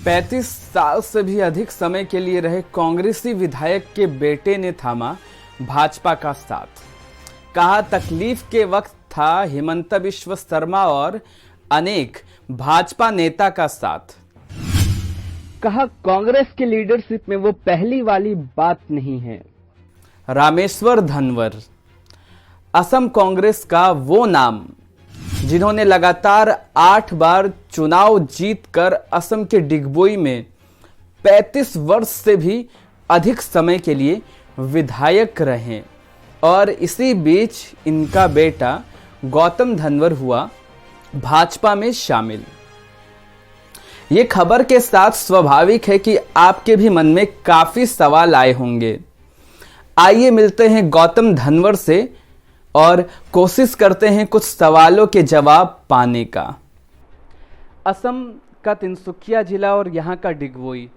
35 साल से भी अधिक समय के लिए रहे कांग्रेसी विधायक के बेटे ने थामा भाजपा का साथ। कहा तकलीफ के वक्त था हिमंता बिश्व शर्मा और अनेक भाजपा नेता का साथ। कहा कांग्रेस के लीडरशिप में वो पहली वाली बात नहीं है। रामेश्वर धनवर असम कांग्रेस का वो नाम जिन्होंने लगातार 8 बार चुनाव जीतकर असम के डिगबोई में 35 वर्ष से भी अधिक समय के लिए विधायक रहे और इसी बीच इनका बेटा गौतम धनवर हुआ भाजपा में शामिल। ये खबर के साथ स्वाभाविक है कि आपके भी मन में काफी सवाल आए होंगे। आइए मिलते हैं गौतम धनवर से और कोशिश करते हैं कुछ सवालों के जवाब पाने का। असम का तिनसुकिया जिला और यहाँ का डिगबोई,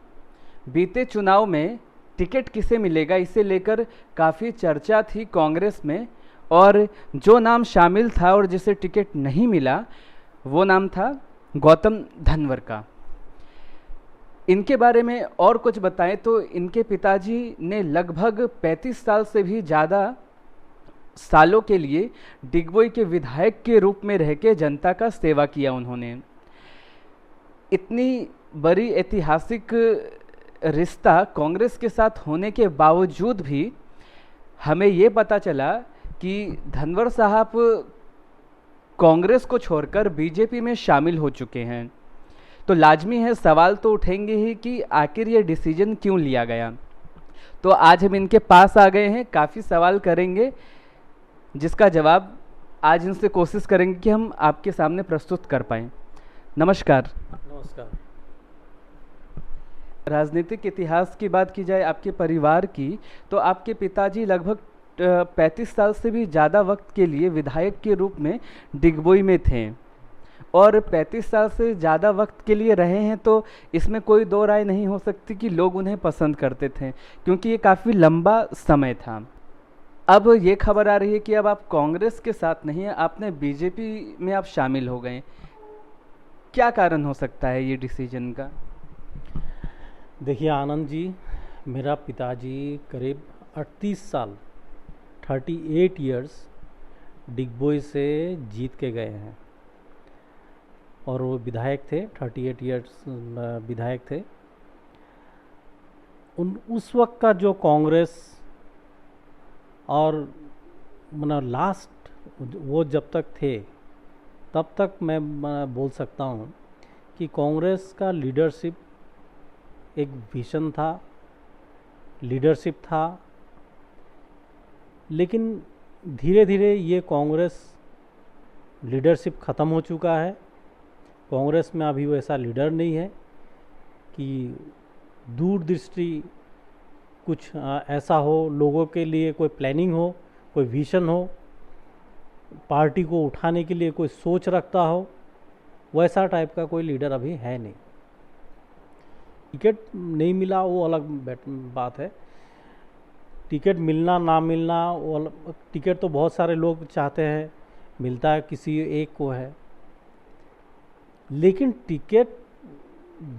बीते चुनाव में टिकट किसे मिलेगा इसे लेकर काफ़ी चर्चा थी कांग्रेस में, और जो नाम शामिल था और जिसे टिकट नहीं मिला वो नाम था गौतम धनवर का। इनके बारे में और कुछ बताएं तो इनके पिताजी ने लगभग 35 साल से भी ज़्यादा सालों के लिए डिगबोई के विधायक के रूप में रह के जनता का सेवा किया उन्होंने। इतनी बड़ी ऐतिहासिक रिश्ता कांग्रेस के साथ होने के बावजूद भी हमें ये पता चला कि धनवर साहब कांग्रेस को छोड़कर बीजेपी में शामिल हो चुके हैं। तो लाजमी है सवाल तो उठेंगे ही कि आखिर ये डिसीजन क्यों लिया गया। तो आज हम इनके पास आ गए हैं, काफ़ी सवाल करेंगे जिसका जवाब आज इनसे कोशिश करेंगे कि हम आपके सामने प्रस्तुत कर पाएं। नमस्कार। नमस्कार। राजनीतिक इतिहास की बात की जाए आपके परिवार की, तो आपके पिताजी लगभग 35 साल से भी ज़्यादा वक्त के लिए विधायक के रूप में डिगबोई में थे और 35 साल से ज़्यादा वक्त के लिए रहे हैं, तो इसमें कोई दो राय नहीं हो सकती कि लोग उन्हें पसंद करते थे क्योंकि ये काफ़ी लंबा समय था। अब ये खबर आ रही है कि अब आप कांग्रेस के साथ नहीं हैं, आपने बीजेपी में आप शामिल हो गए। क्या कारण हो सकता है ये डिसीजन का? देखिए आनंद जी, मेरा पिताजी करीब 38 साल 38 इयर्स डिगबोई से जीत के गए हैं और वो विधायक थे, 38 इयर्स विधायक थे। उस वक्त का जो कांग्रेस और लास्ट वो जब तक थे तब तक मैं बोल सकता हूँ कि कांग्रेस का लीडरशिप एक विजन था, लीडरशिप था, लेकिन धीरे धीरे ये कांग्रेस लीडरशिप ख़त्म हो चुका है। कांग्रेस में अभी वैसा लीडर नहीं है कि दूरदृष्टि कुछ ऐसा हो, लोगों के लिए कोई प्लानिंग हो, कोई विजन हो, पार्टी को उठाने के लिए कोई सोच रखता हो, वैसा टाइप का कोई लीडर अभी है नहीं। टिकट नहीं मिला वो अलग बात है, टिकट मिलना ना मिलना वो अलग। टिकट तो बहुत सारे लोग चाहते हैं, मिलता है किसी एक को है, लेकिन टिकट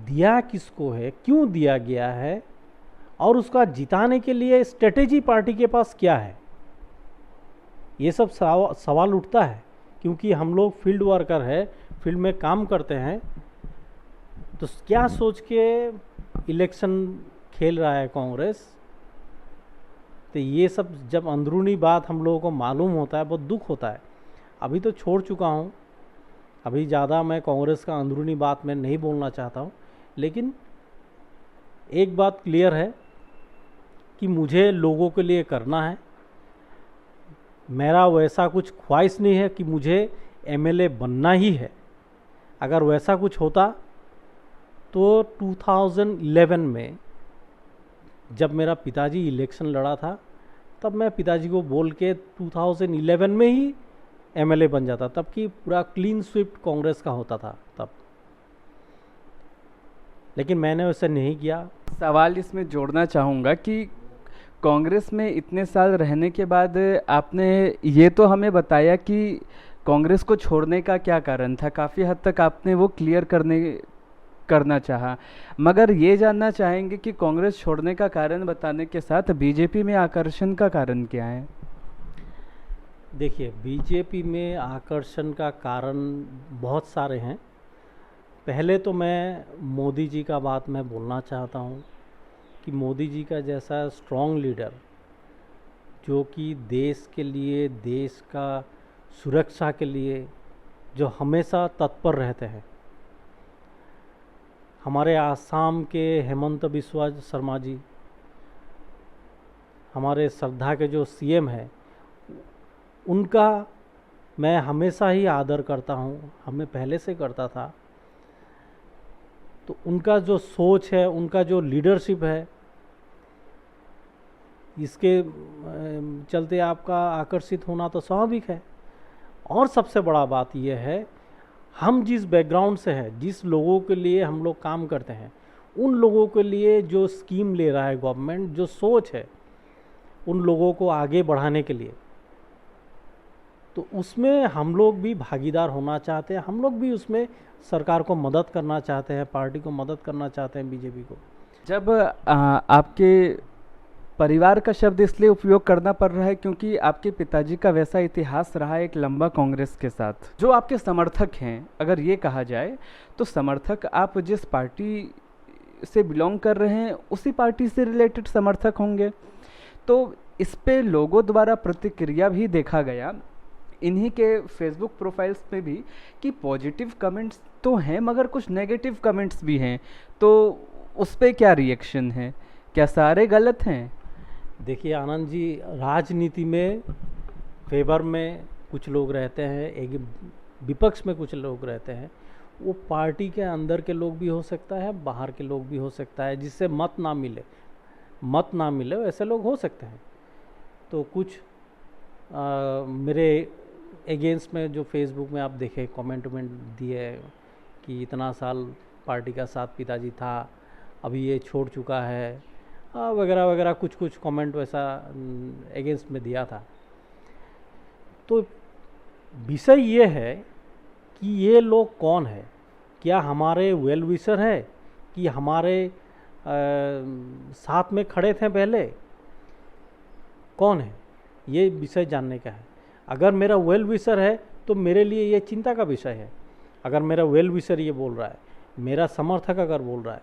दिया किसको है, क्यों दिया गया है और उसका जिताने के लिए स्ट्रेटेजी पार्टी के पास क्या है, ये सब सवाल उठता है। क्योंकि हम लोग फील्ड वर्कर है, फील्ड में काम करते हैं, तो क्या सोच के इलेक्शन खेल रहा है कांग्रेस, तो ये सब जब अंदरूनी बात हम लोगों को मालूम होता है बहुत दुख होता है। अभी तो छोड़ चुका हूँ, अभी ज़्यादा मैं कांग्रेस का अंदरूनी बात मैं नहीं बोलना चाहता हूँ, लेकिन एक बात क्लियर है कि मुझे लोगों के लिए करना है। मेरा वैसा कुछ ख्वाहिश नहीं है कि मुझे एमएलए बनना ही है। अगर वैसा कुछ होता तो 2011 में जब मेरा पिताजी इलेक्शन लड़ा था तब मैं पिताजी को बोल के 2011 में ही एमएलए बन जाता, तब कि पूरा क्लीन स्वीप कांग्रेस का होता था तब, लेकिन मैंने वैसे नहीं किया। सवाल इसमें जोड़ना चाहूँगा कि कांग्रेस में इतने साल रहने के बाद आपने ये तो हमें बताया कि कांग्रेस को छोड़ने का क्या कारण था, काफ़ी हद तक आपने वो क्लियर करने करना चाहा, मगर ये जानना चाहेंगे कि कांग्रेस छोड़ने का कारण बताने के साथ बीजेपी में आकर्षण का कारण क्या है? देखिए, बीजेपी में आकर्षण का कारण बहुत सारे हैं। पहले तो मैं मोदी जी का बात मैं बोलना चाहता हूँ कि मोदी जी का जैसा स्ट्रॉन्ग लीडर जो कि देश के लिए, देश का सुरक्षा के लिए जो हमेशा तत्पर रहते हैं। हमारे आसाम के हेमंत बिस्वा शर्मा जी, हमारे श्रद्धा के जो सीएम हैं, उनका मैं हमेशा ही आदर करता हूँ, हमें पहले से करता था। तो उनका जो सोच है, उनका जो लीडरशिप है, इसके चलते आपका आकर्षित होना तो स्वाभाविक है। और सबसे बड़ा बात यह है, हम जिस बैकग्राउंड से है, जिस लोगों के लिए हम लोग काम करते हैं, उन लोगों के लिए जो स्कीम ले रहा है गवर्नमेंट, जो सोच है उन लोगों को आगे बढ़ाने के लिए, तो उसमें हम लोग भी भागीदार होना चाहते हैं। हम लोग भी उसमें सरकार को मदद करना चाहते हैं, पार्टी को मदद करना चाहते हैं, बीजेपी को। जब आपके परिवार का शब्द इसलिए उपयोग करना पड़ रहा है क्योंकि आपके पिताजी का वैसा इतिहास रहा है एक लंबा कांग्रेस के साथ। जो आपके समर्थक हैं, अगर ये कहा जाए तो समर्थक आप जिस पार्टी से बिलोंग कर रहे हैं उसी पार्टी से रिलेटेड समर्थक होंगे। तो इस पे लोगों द्वारा प्रतिक्रिया भी देखा गया इन्हीं के फेसबुक प्रोफाइल्स पे भी कि पॉजिटिव कमेंट्स तो हैं मगर कुछ नेगेटिव कमेंट्स भी हैं। तो उस पे क्या रिएक्शन है? क्या सारे गलत हैं? देखिए आनंद जी, राजनीति में फेवर में कुछ लोग रहते हैं, एक विपक्ष में कुछ लोग रहते हैं। वो पार्टी के अंदर के लोग भी हो सकता है, बाहर के लोग भी हो सकता है, जिससे मत ना मिले ऐसे लोग हो सकते हैं। तो कुछ मेरे अगेंस्ट में जो फेसबुक में आप देखे कमेंट दिए कि इतना साल पार्टी का साथ पिताजी था, अभी ये छोड़ चुका है, वगैरह वगैरह कुछ कमेंट वैसा अगेंस्ट में दिया था। तो विषय ये है कि ये लोग कौन है, क्या हमारे वेल विशर है कि हमारे साथ में खड़े थे पहले, कौन है, ये विषय जानने का है। अगर मेरा वेल विशर है तो मेरे लिए ये चिंता का विषय है। अगर मेरा वेल विशर ये बोल रहा है, मेरा समर्थक अगर बोल रहा है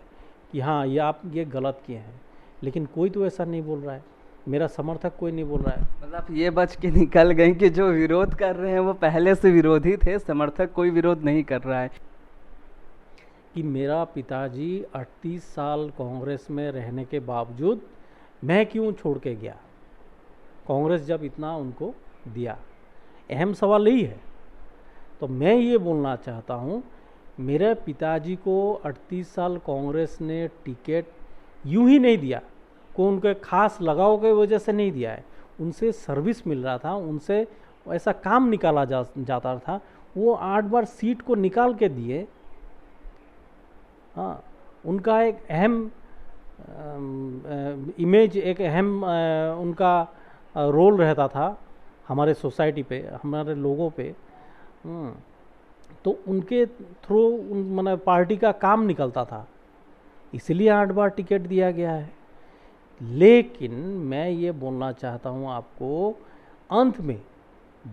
कि हाँ ये आप ये गलत किए हैं, लेकिन कोई तो ऐसा नहीं बोल रहा है, मेरा समर्थक कोई नहीं बोल रहा है। मतलब ये बच के निकल गए कि जो विरोध कर रहे हैं वो पहले से विरोधी थे, समर्थक कोई विरोध नहीं कर रहा है। कि मेरा पिताजी 38 साल कांग्रेस में रहने के बावजूद मैं क्यों छोड़ के गया, कांग्रेस जब इतना उनको दिया, अहम सवाल यही है। तो मैं ये बोलना चाहता हूँ, मेरे पिताजी को 38 साल कांग्रेस ने टिकट यूं ही नहीं दिया, को उनके खास लगाव की वजह से नहीं दिया है। उनसे सर्विस मिल रहा था, उनसे ऐसा काम निकाला जाता था। वो 8 बार सीट को निकाल के दिए। हाँ, उनका एक अहम इमेज, एक अहम उनका रोल रहता था हमारे सोसाइटी पे, हमारे लोगों पे। तो उनके थ्रू मैंने पार्टी का काम निकलता था, इसलिए 8 बार टिकट दिया गया है। लेकिन मैं ये बोलना चाहता हूँ आपको, अंत में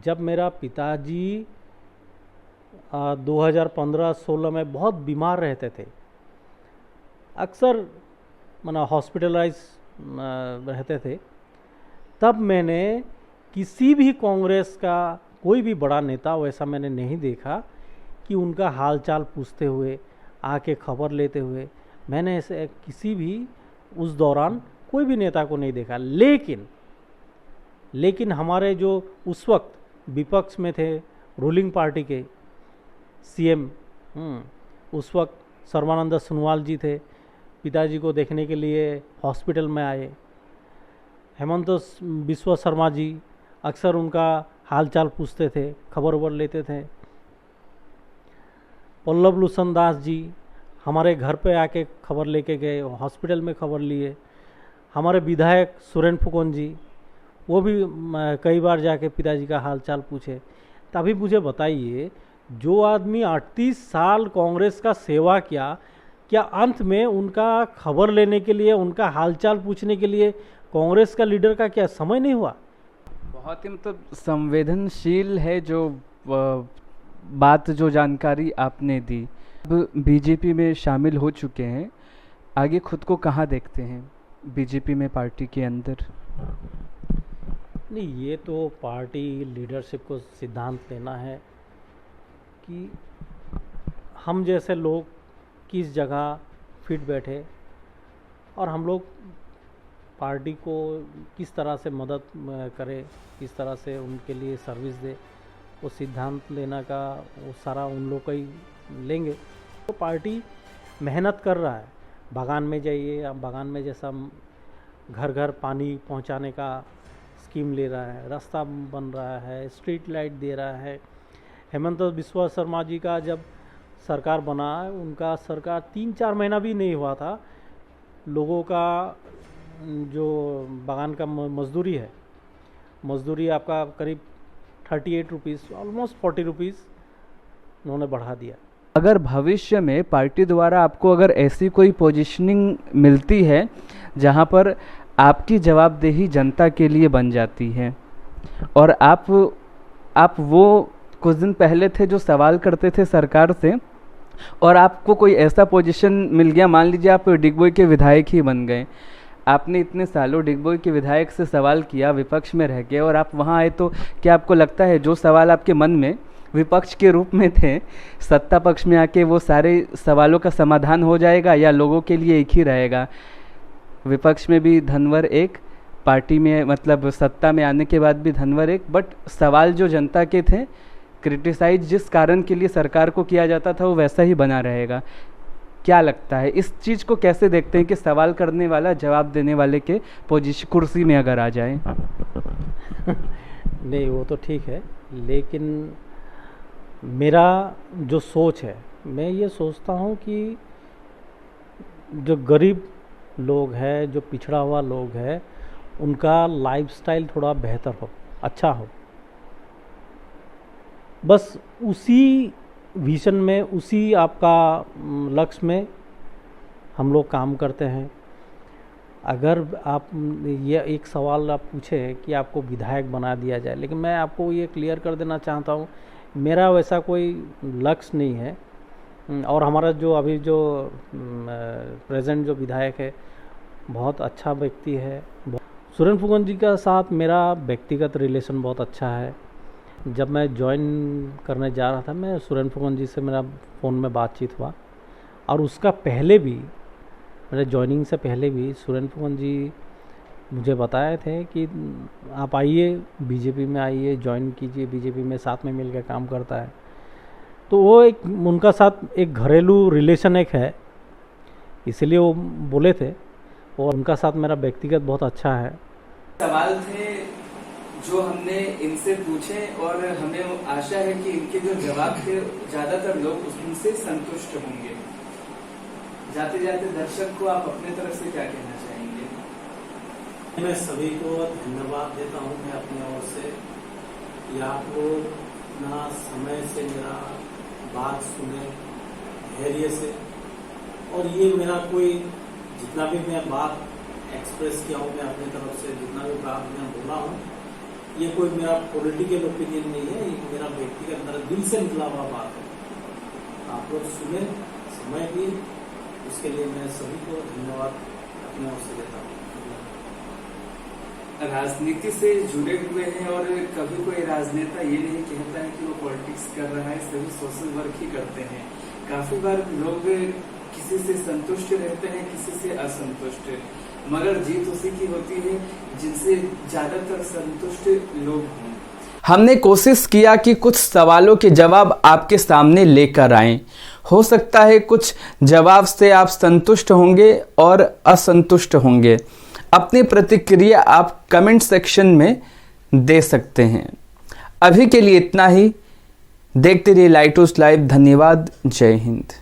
जब मेरा पिताजी 2015-16 में बहुत बीमार रहते थे, अक्सर माना हॉस्पिटलाइज रहते थे, तब मैंने किसी भी कांग्रेस का कोई भी बड़ा नेता वैसा मैंने नहीं देखा कि उनका हालचाल पूछते हुए, आके खबर लेते हुए, मैंने ऐसे किसी भी उस दौरान कोई भी नेता को नहीं देखा। लेकिन हमारे जो उस वक्त विपक्ष में थे, रूलिंग पार्टी के सीएम, उस वक्त सर्बानंद सोनोवाल जी थे, पिताजी को देखने के लिए हॉस्पिटल में आए। हेमंत बिस्वा शर्मा जी अक्सर उनका हालचाल पूछते थे, खबर वबर लेते थे। पल्लव लोचन दास जी हमारे घर पे आके खबर लेके गए, हॉस्पिटल में खबर लिए। हमारे विधायक सुरेन फुकन जी, वो भी कई बार जाके पिताजी का हालचाल पूछे। तभी मुझे बताइए, जो आदमी 38 साल कांग्रेस का सेवा किया, क्या अंत में उनका खबर लेने के लिए, उनका हालचाल पूछने के लिए कांग्रेस का लीडर का क्या समय नहीं हुआ? बहुत ही मतलब संवेदनशील है जो बात, जो जानकारी आपने दी। अब बीजेपी में शामिल हो चुके हैं, आगे खुद को कहाँ देखते हैं बीजेपी में, पार्टी के अंदर? नहीं, ये तो पार्टी लीडरशिप को सिद्धांत लेना है कि हम जैसे लोग किस जगह फिट बैठे और हम लोग पार्टी को किस तरह से मदद करें, किस तरह से उनके लिए सर्विस दे, वो सिद्धांत लेना का वो सारा उन लोग का ही लेंगे। तो पार्टी मेहनत कर रहा है, बागान में जाइए, आप बागान में जैसा घर घर पानी पहुंचाने का स्कीम ले रहा है, रास्ता बन रहा है, स्ट्रीट लाइट दे रहा है। हेमंत बिस्वा शर्मा जी का जब सरकार बना, उनका सरकार 3-4 महीना भी नहीं हुआ था, लोगों का जो बागान का मजदूरी है, मजदूरी आपका करीब 38 रुपीज़, ऑलमोस्ट 40 रुपीज़ उन्होंने बढ़ा दिया। अगर भविष्य में पार्टी द्वारा आपको अगर ऐसी कोई पोजीशनिंग मिलती है जहां पर आपकी जवाबदेही जनता के लिए बन जाती है, और आप वो कुछ दिन पहले थे जो सवाल करते थे सरकार से, और आपको कोई ऐसा पोजीशन मिल गया, मान लीजिए आप डिगबोई के विधायक ही बन गए, आपने इतने सालों डिगबोई के विधायक से सवाल किया, विपक्ष में रह गए, और आप वहाँ आए, तो क्या आपको लगता है जो सवाल आपके मन में विपक्ष के रूप में थे, सत्ता पक्ष में आके वो सारे सवालों का समाधान हो जाएगा, या लोगों के लिए एक ही रहेगा? विपक्ष में भी धनवर एक, पार्टी में मतलब सत्ता में आने के बाद भी धनवर एक, बट सवाल जो जनता के थे, क्रिटिसाइज जिस कारण के लिए सरकार को किया जाता था, वो वैसा ही बना रहेगा। क्या लगता है, इस चीज़ को कैसे देखते हैं कि सवाल करने वाला जवाब देने वाले के पोजीशन कुर्सी में अगर आ जाए? नहीं, वो तो ठीक है, लेकिन मेरा जो सोच है, मैं ये सोचता हूँ कि जो गरीब लोग हैं, जो पिछड़ा हुआ लोग है, उनका लाइफस्टाइल थोड़ा बेहतर हो, अच्छा हो, बस उसी विजन में, उसी आपका लक्ष्य में हम लोग काम करते हैं। अगर आप ये एक सवाल आप पूछे कि आपको विधायक बना दिया जाए, लेकिन मैं आपको ये क्लियर कर देना चाहता हूँ, मेरा वैसा कोई लक्ष्य नहीं है। और हमारा जो अभी जो प्रेजेंट जो विधायक है, बहुत अच्छा व्यक्ति है। सुरेन फुकन जी का साथ मेरा व्यक्तिगत रिलेशन बहुत अच्छा है। जब मैं ज्वाइन करने जा रहा था, मैं सुरेन फुकन जी से मेरा फ़ोन में बातचीत हुआ, और उसका पहले भी, मेरे ज्वाइनिंग से पहले भी सुरेन फुकन जी मुझे बताए थे कि आप आइए, बीजेपी में आइए, ज्वाइन कीजिए, बीजेपी में साथ में मिलकर काम करता है। तो वो एक उनका साथ एक घरेलू रिलेशन एक है, इसलिए वो बोले थे, और उनका साथ मेरा व्यक्तिगत बहुत अच्छा है। सवाल थे जो हमने इनसे पूछे, और हमें आशा है कि इनके जो जवाब थे ज्यादातर लोग उनसे संतुष्ट होंगे। जाते जाते दर्शक को आप अपने तरफ से क्या कहना चाहेंगे? मैं सभी को धन्यवाद देता हूं, मैं अपनी ओर से, कि आप लोग इतना समय से मेरा बात सुने धैर्य से, और ये मेरा कोई जितना भी मैं बात एक्सप्रेस किया हूँ, मैं अपनी तरफ से जितना भी बात मैं बोला हूँ, ये कोई मेरा पॉलिटिकल ओपिनियन नहीं है, ये मेरा व्यक्तिगत मेरा दिल से निकला हुआ बात है। आप लोग सुने, समय दिए, उसके लिए मैं सभी को धन्यवाद अपनी ओर से देता हूँ। राजनीति से जुड़े हुए हैं, और कभी कोई राजनेता ये नहीं कहता है कि वो पॉलिटिक्स कर रहा है, सभी सोशल वर्क ही करते हैं। काफी बार लोग किसी से संतुष्ट रहते हैं, किसी से असंतुष्ट, मगर जीत उसी की होती है जिनसे ज्यादातर संतुष्ट लोग हों। हमने कोशिश किया कि कुछ सवालों के जवाब आपके सामने लेकर आएं। हो सकता है कुछ जवाब से आप संतुष्ट होंगे और असंतुष्ट होंगे। अपनी प्रतिक्रिया आप कमेंट सेक्शन में दे सकते हैं। अभी के लिए इतना ही। देखते रहिए लाइट हाउस लाइव। धन्यवाद। जय हिंद।